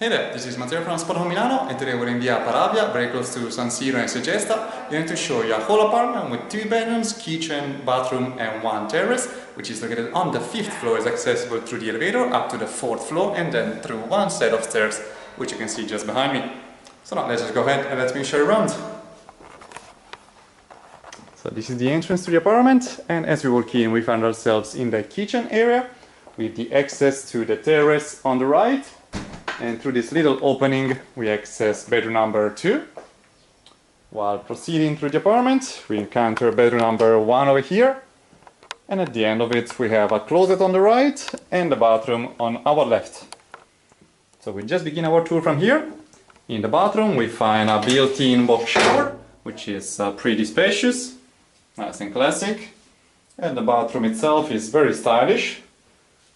Hey there, this is Matteo from Spotahome Milano, and today we're in Via Paravia, very close to San Siro and Segesta. We're going to show you a whole apartment with 2 bedrooms, kitchen, bathroom and 1 terrace, which is located on the 5th floor. It's accessible through the elevator up to the 4th floor and then through 1 set of stairs, which you can see just behind me. So now let's just go ahead and let me show you around. So this is the entrance to the apartment, and as we walk in we find ourselves in the kitchen area with the access to the terrace on the right. And through this little opening we access bedroom number 2. While proceeding through the apartment we encounter bedroom number 1 over here, and at the end of it we have a closet on the right and the bathroom on our left. So we just begin our tour from here. In the bathroom we find a built-in box shower, which is pretty spacious, nice and classic, and the bathroom itself is very stylish,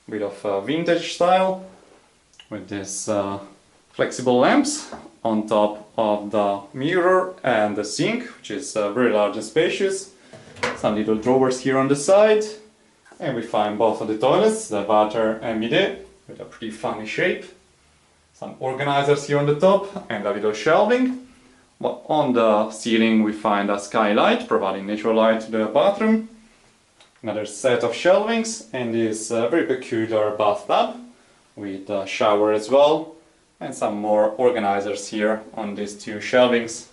a bit of vintage style, with these flexible lamps on top of the mirror and the sink, which is very large and spacious. Some little drawers here on the side, and we find both of the toilets, the water and bidet, with a pretty funny shape. Some organizers here on the top and a little shelving. But on the ceiling we find a skylight providing natural light to the bathroom. Another set of shelvings and this very peculiar bathtub with a shower as well, and some more organizers here on these 2 shelvings.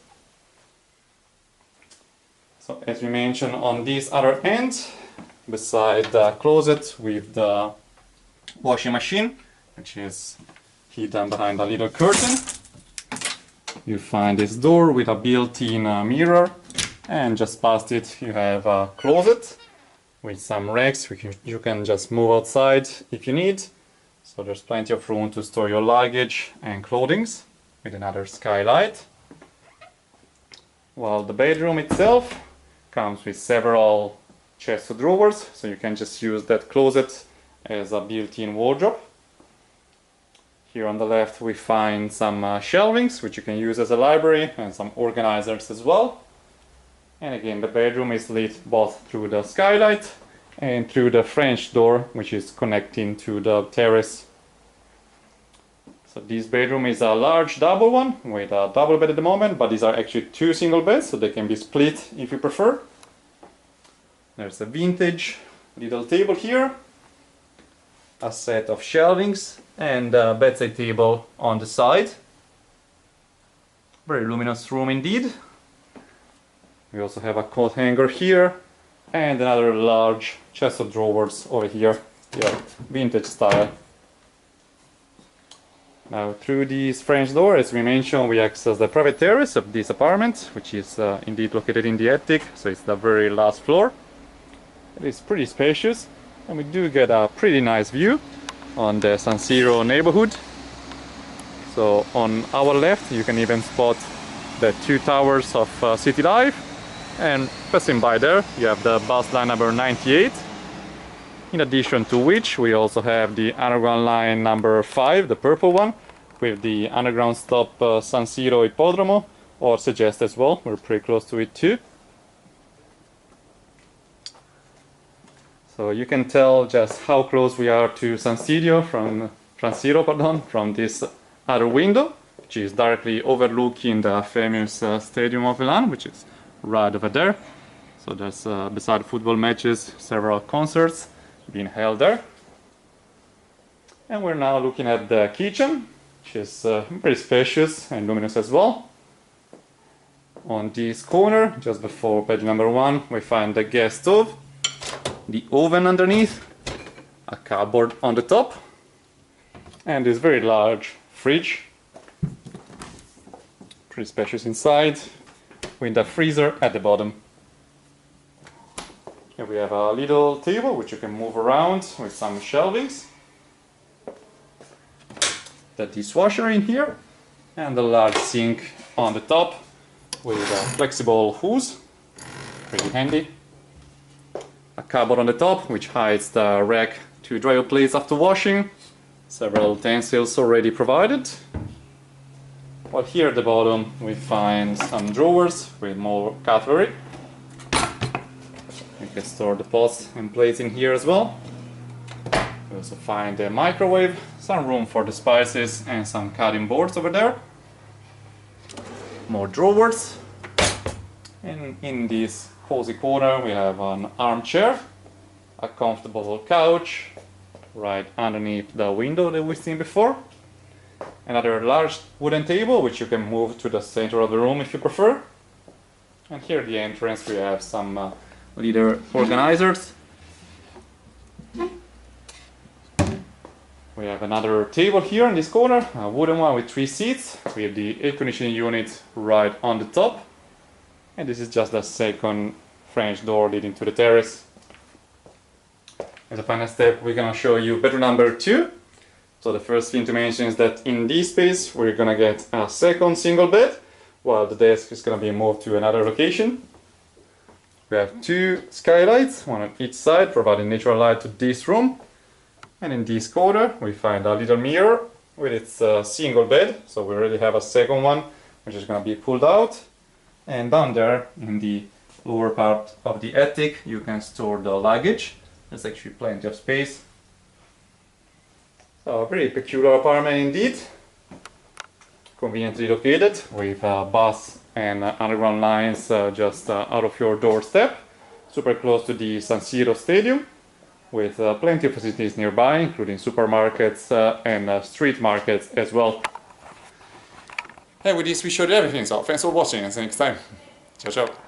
So as we mentioned, on this other end, beside the closet with the washing machine, which is hidden behind a little curtain, you find this door with a built-in mirror, and just past it you have a closet with some racks which you can just move outside if you need. So there's plenty of room to store your luggage and clothing, with another skylight. While the bedroom itself comes with several chests of drawers, so you can just use that closet as a built-in wardrobe. Here on the left we find some shelvings which you can use as a library, and some organizers as well. And again, the bedroom is lit both through the skylight and through the French door, which is connecting to the terrace. So this bedroom is a large double one with a double bed at the moment, but these are actually 2 single beds, so they can be split if you prefer. There's a vintage little table here, a set of shelvings and a bedside table on the side. Very luminous room indeed. We also have a coat hanger here and another large chest of drawers over here, vintage style. Now through this French door, as we mentioned, we access the private terrace of this apartment, which is indeed located in the attic, so it's the very last floor. It is pretty spacious, and we do get a pretty nice view on the San Siro neighborhood. So on our left you can even spot the 2 towers of City Life, and passing by there you have the bus line number 98, in addition to which we also have the underground line number 5, the purple one, with the underground stop San Siro Ippodromo, or Segesta as well. We're pretty close to it too. So you can tell just how close we are to San Siro from this other window, which is directly overlooking the famous Stadium of Milan, which is right over there. So there's beside football matches several concerts being held there. And we're now looking at the kitchen, which is very spacious and luminous as well. On this corner, just before bed number 1, we find the gas stove, the oven underneath, a cupboard on the top, and this very large fridge, pretty spacious inside, with a freezer at the bottom. Here we have a little table which you can move around with some shelvings, the dishwasher in here, and the large sink on the top with a flexible hose, pretty handy. A cupboard on the top which hides the rack to dry your plates after washing, several utensils already provided. While here at the bottom we find some drawers with more cutlery. You can store the pots and plates in here as well. We also find a microwave, some room for the spices and some cutting boards over there. More drawers. And in this cozy corner we have an armchair, a comfortable couch right underneath the window that we've seen before. Another large wooden table which you can move to the center of the room if you prefer. And here at the entrance we have some litter organizers. We have another table here in this corner, a wooden one with 3 seats, with the air conditioning unit right on the top. And this is just the second French door leading to the terrace. As a final step, we're gonna show you bedroom number 2. So the first thing to mention is that in this space we're gonna get a second single bed, while the desk is gonna be moved to another location. We have 2 skylights, one on each side, providing natural light to this room. And in this corner we find a little mirror with its single bed, so we already have a second one which is gonna be pulled out. And down there in the lower part of the attic you can store the luggage. There's actually plenty of space. So a very peculiar apartment indeed. Conveniently located with bus and underground lines just out of your doorstep. Super close to the San Siro stadium, with plenty of facilities nearby, including supermarkets and street markets as well. And with this we showed you everything, so thanks for watching and see you next time. Ciao ciao!